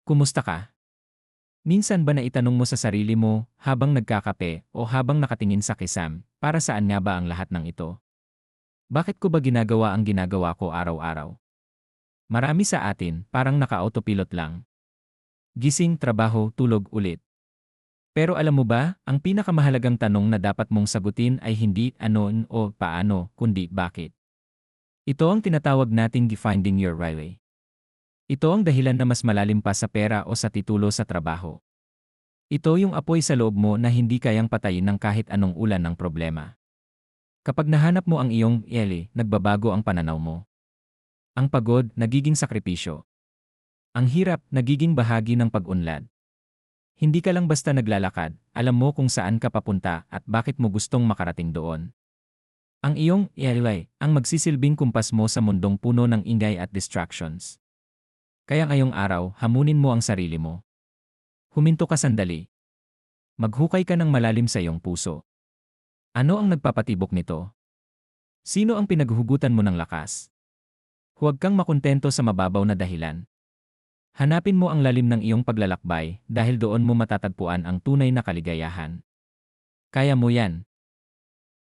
Kumusta ka? Minsan ba naitanong mo sa sarili mo, habang nagkakape o habang nakatingin sa kisam, para saan nga ba ang lahat ng ito? Bakit ko ba ginagawa ang ginagawa ko araw-araw? Marami sa atin, parang naka-autopilot lang. Gising, trabaho, tulog ulit. Pero alam mo ba, ang pinakamahalagang tanong na dapat mong sagutin ay hindi ano o paano, kundi bakit. Ito ang tinatawag nating finding your why. Ito ang dahilan na mas malalim pa sa pera o sa titulo sa trabaho. Ito yung apoy sa loob mo na hindi kayang patayin ng kahit anong ulan ng problema. Kapag nahanap mo ang iyong nagbabago ang pananaw mo. Ang pagod, nagiging sakripisyo. Ang hirap, nagiging bahagi ng pag-unlad. Hindi ka lang basta naglalakad, alam mo kung saan ka papunta at bakit mo gustong makarating doon. Ang iyong ang magsisilbing kumpas mo sa mundong puno ng ingay at distractions. Kaya ngayong araw, hamunin mo ang sarili mo. Huminto ka sandali. Maghukay ka ng malalim sa iyong puso. Ano ang nagpapatibok nito? Sino ang pinaghuhugutan mo ng lakas? Huwag kang makontento sa mababaw na dahilan. Hanapin mo ang lalim ng iyong paglalakbay dahil doon mo matatagpuan ang tunay na kaligayahan. Kaya mo yan.